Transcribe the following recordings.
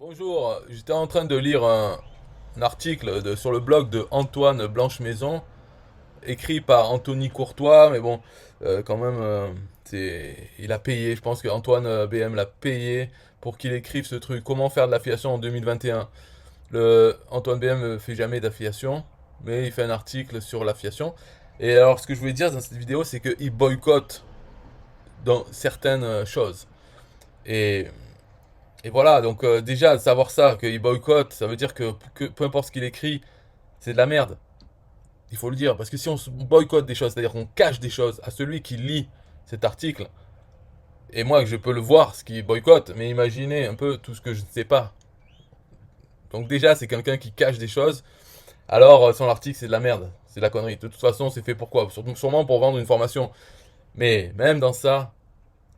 Bonjour, j'étais en train de lire un article sur le blog de Antoine Blanche-Maison, écrit par Anthony Courtois, mais bon, quand même, il a payé, je pense que Antoine BM l'a payé pour qu'il écrive ce truc, comment faire de l'affiliation en 2021. Antoine BM ne fait jamais d'affiliation, mais il fait un article sur l'affiliation. Et alors, ce que je voulais dire dans cette vidéo, c'est qu'il boycotte dans certaines choses. Et Et voilà, donc déjà, savoir ça, qu'il boycotte, ça veut dire que peu importe ce qu'il écrit, c'est de la merde. Il faut le dire. Parce que si on boycotte des choses, c'est-à-dire qu'on cache des choses à celui qui lit cet article, et moi, je peux le voir, ce qu'il boycotte, mais imaginez un peu tout ce que je ne sais pas. Donc déjà, c'est quelqu'un qui cache des choses, alors son article, c'est de la merde. C'est de la connerie. De toute façon, c'est fait pour quoi? Sûrement pour vendre une formation. Mais même dans ça,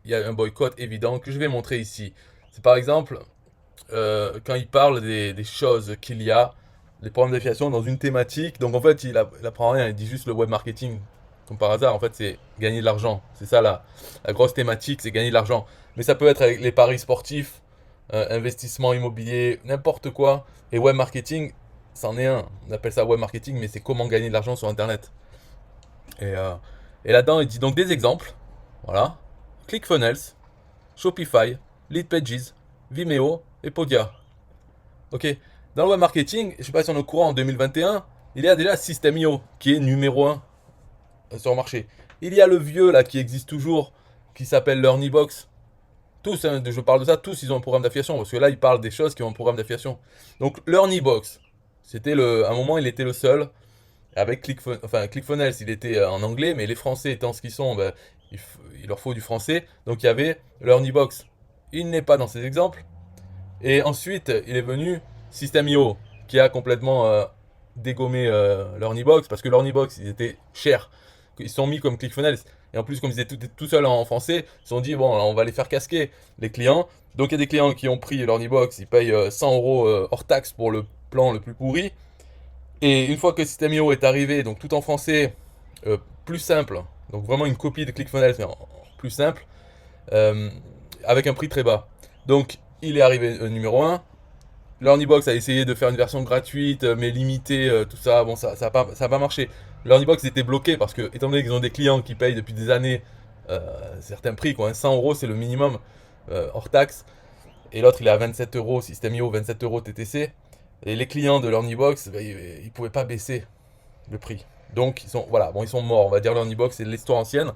il y a un boycott évident que je vais montrer ici. C'est par exemple quand il parle des choses qu'il y a, les problèmes d'affiliation dans une thématique. Donc en fait, il apprend rien, il dit juste le web marketing. Comme par hasard, en fait, c'est gagner de l'argent. C'est ça la grosse thématique, c'est gagner de l'argent. Mais ça peut être avec les paris sportifs, investissement immobilier, n'importe quoi. Et web marketing, c'en est un. On appelle ça web marketing, mais c'est comment gagner de l'argent sur Internet. Et, euh, et là-dedans, il dit donc des exemples. Voilà. ClickFunnels, Shopify, LeadPages, Vimeo et Podia. Ok. Dans le web marketing, je sais pas si on est au courant, en 2021, il y a déjà System.io qui est numéro un sur le marché. Il y a le vieux là qui existe toujours, qui s'appelle LearnyBox. Tous, hein, je parle de ça, tous ils ont un programme d'affiliation, parce que là ils parlent des choses qui ont un programme d'affiliation. Donc LearnyBox, à un moment il était le seul, avec ClickFunnels il était en anglais, mais les Français étant ce qu'ils sont, ben, il leur faut du français. Donc il y avait LearnyBox. Il n'est pas dans ces exemples. Et ensuite, il est venu System.io, qui a complètement dégommé l'Ornibox, parce que l'Ornibox, ils étaient chers. Ils se sont mis comme ClickFunnels. Et en plus, comme ils étaient tout seuls en français, ils se sont dit, bon, on va les faire casquer, les clients. Donc il y a des clients qui ont pris l'Ornibox, ils payent 100 euros hors taxe pour le plan le plus pourri. Et une fois que System.io est arrivé, donc tout en français, plus simple, donc vraiment une copie de ClickFunnels, mais en plus simple, euh, avec un prix très bas. Donc il est arrivé numéro un. L'Ornibox a essayé de faire une version gratuite, mais limitée, tout ça. Bon, ça a pas marché. L'Ornibox était bloqué parce que, étant donné qu'ils ont des clients qui payent depuis des années certains prix, quoi, hein, 100 euros c'est le minimum hors taxe. Et l'autre il est à 27 euros, System.io 27 euros TTC. Et les clients de l'Ornibox, bah, ils pouvaient pas baisser le prix. Donc voilà, bon, ils sont morts. On va dire l'Ornibox, c'est l'histoire ancienne.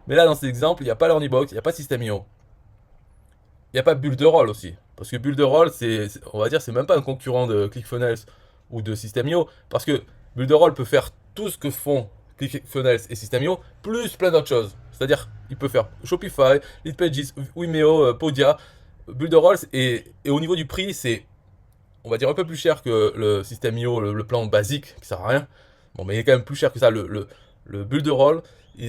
Mais là, dans cet exemple, il n'y a pas l'Ornibox, il n'y a pas System.io. Il n'y a pas Builderall aussi. Parce que Builderall, on va dire, c'est même pas un concurrent de ClickFunnels ou de System.io. Parce que Builderall peut faire tout ce que font ClickFunnels et System.io, plus plein d'autres choses. C'est-à-dire, il peut faire Shopify, LeadPages, Vimeo, Podia, Builderall. Et au niveau du prix, c'est, on va dire, un peu plus cher que le System.io, le plan basique, qui sert à rien. Bon, mais il est quand même plus cher que ça. Le Builderall,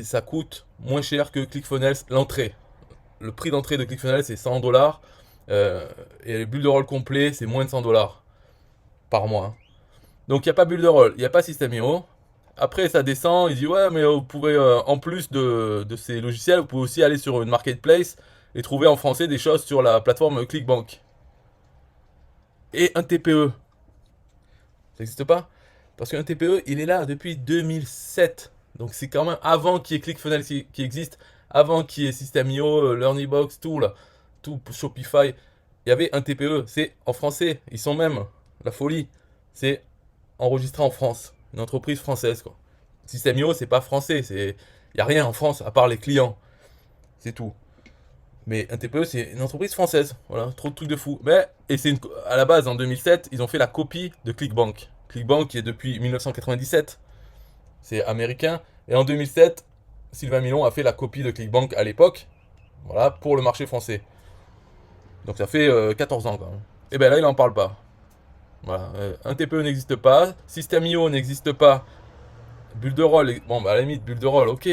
ça coûte moins cher que ClickFunnels, l'entrée. Le prix d'entrée de ClickFunnels c'est 100 dollars. Et les bulles de roll complet, c'est moins de 100 dollars par mois, hein. Donc il n'y a pas bulle de roll, il n'y a pas System.io. Après ça descend, il dit ouais mais vous pouvez en plus de ces logiciels, vous pouvez aussi aller sur une marketplace et trouver en français des choses sur la plateforme ClickBank. Et un TPE, ça n'existe pas. Parce qu'un TPE, il est là depuis 2007. Donc c'est quand même avant qu'il y ait ClickFunnels qui existe, avant qu'il y ait System.io, LearnyBox, tout là, tout Shopify. Il y avait un TPE, c'est en français. Ils sont même, la folie, c'est enregistré en France. Une entreprise française quoi. System.io, c'est pas français, il n'y a rien en France à part les clients. C'est tout. Mais un TPE, c'est une entreprise française. Voilà, trop de trucs de fou. Et à la base, en 2007, ils ont fait la copie de ClickBank. ClickBank qui est depuis 1997. C'est américain. Et en 2007, Sylvain Milon a fait la copie de ClickBank à l'époque. Voilà, pour le marché français. Donc ça fait 14 ans quand même. Et ben là, il en parle pas. Voilà, un TPE n'existe pas. System.io n'existe pas. Bulle de roll, bon, bah à la limite, bulle de roll, ok,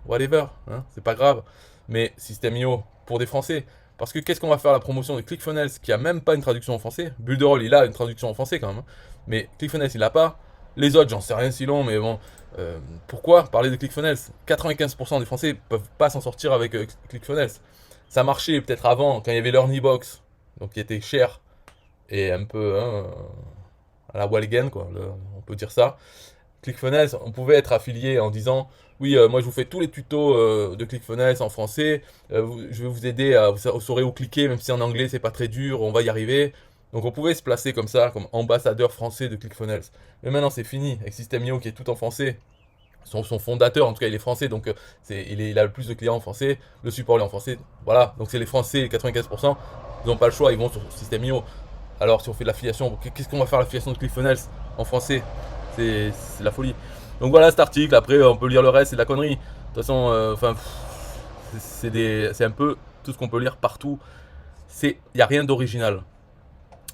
whatever, hein, c'est pas grave. Mais System.io, pour des Français. Parce que qu'est-ce qu'on va faire la promotion de ClickFunnels qui a même pas une traduction en français. Bulle de roll, il a une traduction en français quand même, hein. Mais ClickFunnels, il l'a pas. Les autres, j'en sais rien si long, mais bon. Pourquoi parler de ClickFunnels? 95% des Français peuvent pas s'en sortir avec ClickFunnels. Ça marchait peut-être avant, quand il y avait l'Earnybox, donc qui était cher. et un peu à la Walgen, quoi, on peut dire ça. ClickFunnels, on pouvait être affilié en disant oui, moi je vous fais tous les tutos de ClickFunnels en français, je vais vous aider vous saurez où cliquer, même si en anglais c'est pas très dur, on va y arriver. Donc on pouvait se placer comme ça, comme ambassadeur français de ClickFunnels. Mais maintenant c'est fini, avec System.io qui est tout en français. Son fondateur, en tout cas, il est français, donc il a le plus de clients en français. Le support il est en français. Voilà, donc c'est les Français, les 95%. Ils n'ont pas le choix, ils vont sur System.io. Alors si on fait de l'affiliation, qu'est-ce qu'on va faire l'affiliation de ClickFunnels en français? C'est la folie. Donc voilà cet article, après on peut lire le reste, c'est de la connerie. De toute façon, enfin, c'est un peu tout ce qu'on peut lire partout. Il n'y a rien d'original.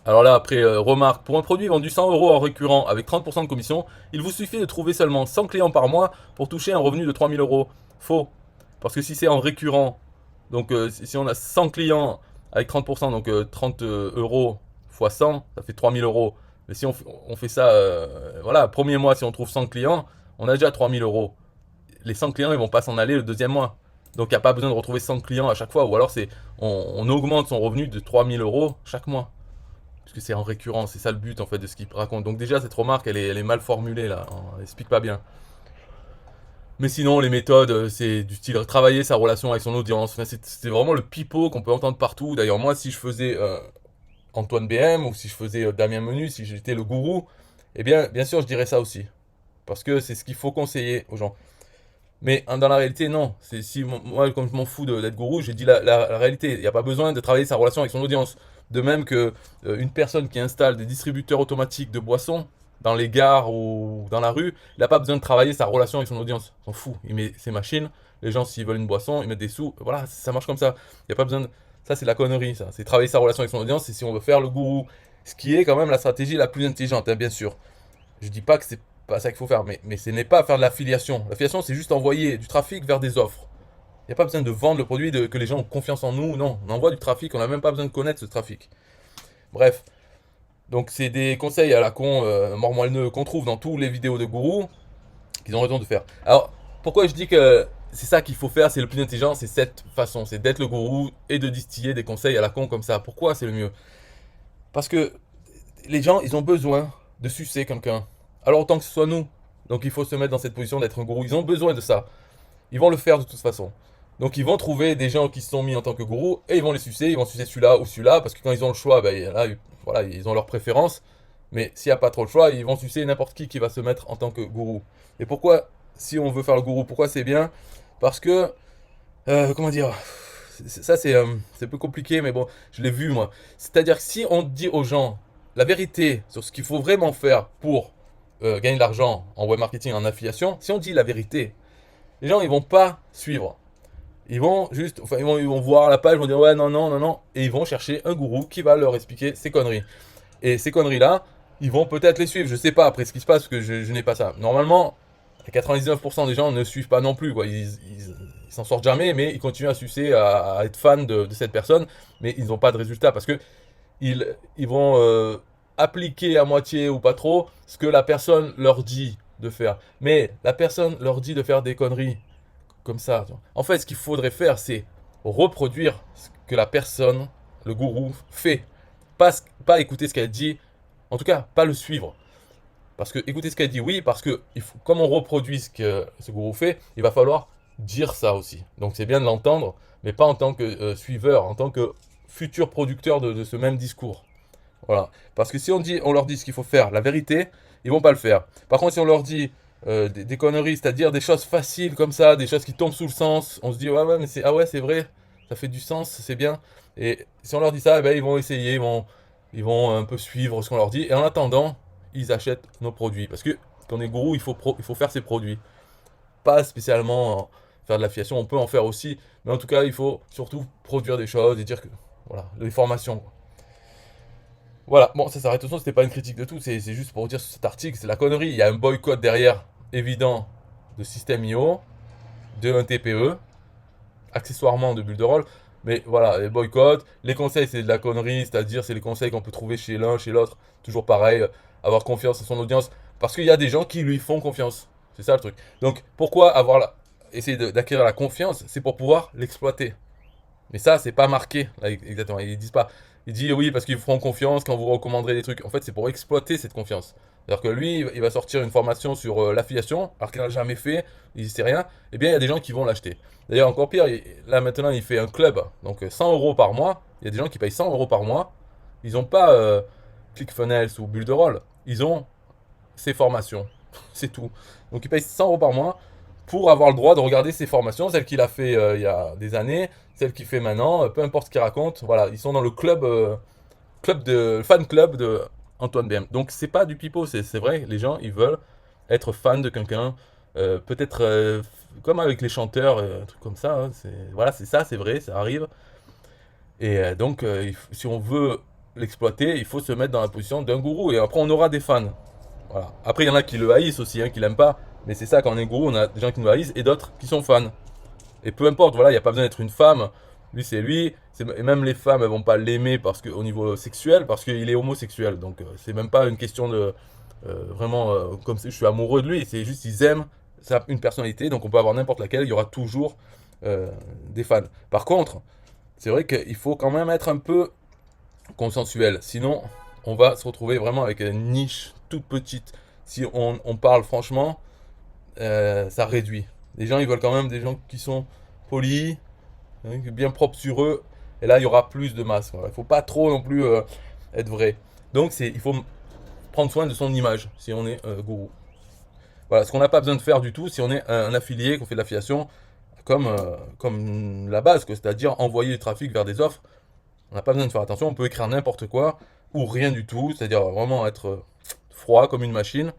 Alors là, après, remarque, pour un produit vendu 100 euros en récurrent avec 30% de commission, il vous suffit de trouver seulement 100 clients par mois pour toucher un revenu de 3000 euros. Faux. Parce que si c'est en récurrent, donc si on a 100 clients avec 30%, donc 30 euros fois 100, ça fait 3000 euros. Mais si on fait ça, voilà, premier mois, si on trouve 100 clients, on a déjà 3000 euros. Les 100 clients, ils vont pas s'en aller le deuxième mois. Donc il n'y a pas besoin de retrouver 100 clients à chaque fois. Ou alors on augmente son revenu de 3000 euros chaque mois. Parce que c'est en récurrence, c'est ça le but en fait de ce qu'il raconte. Donc déjà cette remarque elle est mal formulée là, elle explique pas bien. Mais sinon les méthodes c'est du style travailler sa relation avec son audience. Enfin, c'est vraiment le pipeau qu'on peut entendre partout. D'ailleurs moi si je faisais Antoine BM ou si je faisais Damien Menu, si j'étais le gourou, eh bien sûr je dirais ça aussi. Parce que c'est ce qu'il faut conseiller aux gens. Mais dans la réalité, non. Si moi, comme je m'en fous d'être gourou, j'ai dit la réalité. Il n'y a pas besoin de travailler sa relation avec son audience. De même que une personne qui installe des distributeurs automatiques de boissons dans les gares ou dans la rue, il n'a pas besoin de travailler sa relation avec son audience. Il s'en fout. Il met ses machines. Les gens, s'ils veulent une boisson, ils mettent des sous. Voilà, ça marche comme ça. Il n'y a pas besoin de... Ça, c'est la connerie, ça. C'est travailler sa relation avec son audience. C'est si on veut faire le gourou. Ce qui est quand même la stratégie la plus intelligente, hein, bien sûr. Je dis pas que c'est pas ça qu'il faut faire, mais ce n'est pas faire de l'affiliation. L'affiliation, c'est juste envoyer du trafic vers des offres. Il n'y a pas besoin de vendre le produit, que les gens ont confiance en nous. Non, on envoie du trafic, on n'a même pas besoin de connaître ce trafic. Bref, donc c'est des conseils à la con, mormoilneux, qu'on trouve dans tous les vidéos de gourous, qu'ils ont raison de faire. Alors, pourquoi je dis que c'est ça qu'il faut faire, c'est le plus intelligent, c'est cette façon, c'est d'être le gourou et de distiller des conseils à la con comme ça. Pourquoi c'est le mieux? Parce que les gens, ils ont besoin de sucer quelqu'un. Alors autant que ce soit nous. Donc il faut se mettre dans cette position d'être un gourou. Ils ont besoin de ça. Ils vont le faire de toute façon. Donc ils vont trouver des gens qui se sont mis en tant que gourou et ils vont les sucer. Ils vont sucer celui-là ou celui-là parce que quand ils ont le choix, ben, là, voilà, ils ont leur préférence. Mais s'il n'y a pas trop le choix, ils vont sucer n'importe qui va se mettre en tant que gourou. Et pourquoi, si on veut faire le gourou, pourquoi c'est bien? Parce que, comment dire, ça c'est un peu compliqué, mais bon, je l'ai vu moi. C'est-à-dire que si on dit aux gens la vérité sur ce qu'il faut vraiment faire pour gagner de l'argent en web marketing, en affiliation, si on dit la vérité, les gens ils vont pas suivre. Ils vont juste, enfin ils vont voir la page, ils vont dire ouais non non non non, et ils vont chercher un gourou qui va leur expliquer ces conneries. Et ces conneries là, ils vont peut-être les suivre. Je sais pas après ce qui se passe parce que je n'ai pas ça. Normalement, 99% des gens ne suivent pas non plus quoi. Ils s'en sortent jamais, mais ils continuent à sucer, à être fans de cette personne, mais ils n'ont pas de résultat parce que ils vont appliquer à moitié ou pas trop ce que la personne leur dit de faire. Mais la personne leur dit de faire des conneries comme ça. En fait, ce qu'il faudrait faire, c'est reproduire ce que la personne, le gourou, fait. Pas écouter ce qu'elle dit, en tout cas, pas le suivre. Parce que écouter ce qu'elle dit, oui, parce que comme on reproduit ce que ce gourou fait, il va falloir dire ça aussi. Donc c'est bien de l'entendre, mais pas en tant que suiveur, en tant que futur producteur de ce même discours. Voilà. Parce que si on leur dit ce qu'il faut faire, la vérité, ils vont pas le faire. Par contre, si on leur dit des conneries, c'est-à-dire des choses faciles comme ça, des choses qui tombent sous le sens, on se dit ouais mais ah ouais c'est vrai, ça fait du sens, c'est bien. Et si on leur dit ça, eh ben, ils vont essayer, ils vont un peu suivre ce qu'on leur dit. Et en attendant, ils achètent nos produits. Parce que quand on est gourou, il faut faire ses produits. Pas spécialement faire de l'affiliation, on peut en faire aussi. Mais en tout cas, il faut surtout produire des choses et dire que, voilà, des formations. Voilà, bon, ça s'arrête au son, c'était pas une critique de tout, c'est juste pour dire sur cet article, c'est la connerie. Il y a un boycott derrière, évident, de System.io, de un TPE, accessoirement de Bulle de Rôle. Mais voilà, les boycotts, les conseils, c'est de la connerie, c'est-à-dire c'est les conseils qu'on peut trouver chez l'un, chez l'autre. Toujours pareil, avoir confiance en son audience. Parce qu'il y a des gens qui lui font confiance. C'est ça le truc. Donc, pourquoi essayer d'acquérir la confiance? C'est pour pouvoir l'exploiter. Mais ça, c'est pas marqué, là, exactement. Ils disent pas. Il dit oui parce qu'ils vous feront confiance quand vous recommanderez des trucs. En fait, c'est pour exploiter cette confiance. C'est-à-dire que lui, il va sortir une formation sur l'affiliation, alors qu'il n'a jamais fait, il ne sait rien. Eh bien, il y a des gens qui vont l'acheter. D'ailleurs, encore pire, là maintenant, il fait un club, donc 100 euros par mois. Il y a des gens qui payent 100 euros par mois. Ils n'ont pas ClickFunnels ou Build ils ont ses formations. C'est tout. Donc, il paye 100 euros par mois pour avoir le droit de regarder ses formations, celles qu'il a fait il y a des années, celles qu'il fait maintenant, peu importe ce qu'il raconte. Voilà, ils sont dans le fan club de Antoine BM. Donc c'est pas du pipeau, c'est vrai, les gens ils veulent être fans de quelqu'un, peut-être comme avec les chanteurs, un truc comme ça. Hein, voilà, c'est ça, c'est vrai, ça arrive. Et donc si on veut l'exploiter, il faut se mettre dans la position d'un gourou et après on aura des fans. Voilà. Après il y en a qui le haïssent aussi, hein, qui l'aiment pas. Mais c'est ça, quand on est gourou, on a des gens qui nous haïssent et d'autres qui sont fans. Et peu importe, voilà, il n'y a pas besoin d'être une femme. Lui, c'est lui. Et même les femmes, elles vont pas l'aimer parce que, au niveau sexuel, parce qu'il est homosexuel. Donc, c'est même pas une question de vraiment comme si je suis amoureux de lui. C'est juste ils aiment une personnalité. Donc, on peut avoir n'importe laquelle. Il y aura toujours des fans. Par contre, c'est vrai qu'il faut quand même être un peu consensuel. Sinon, on va se retrouver vraiment avec une niche toute petite. Si on parle franchement, ça réduit. Les gens, ils veulent quand même des gens qui sont polis, hein, bien propres sur eux. Et là, il y aura plus de masse. Voilà. Il ne faut pas trop non plus être vrai. Donc, il faut prendre soin de son image si on est gourou. Voilà, ce qu'on n'a pas besoin de faire du tout si on est un affilié, qu'on fait de l'affiliation, comme la base, c'est-à-dire envoyer du trafic vers des offres. On n'a pas besoin de faire attention, on peut écrire n'importe quoi ou rien du tout, c'est-à-dire vraiment être froid comme une machine.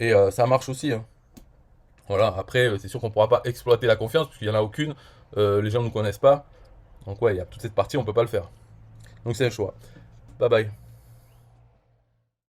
Et ça marche aussi. Hein. Voilà, après, c'est sûr qu'on ne pourra pas exploiter la confiance, parce qu'il n'y en a aucune. Les gens ne nous connaissent pas. Donc ouais, il y a toute cette partie, on ne peut pas le faire. Donc c'est un choix. Bye bye.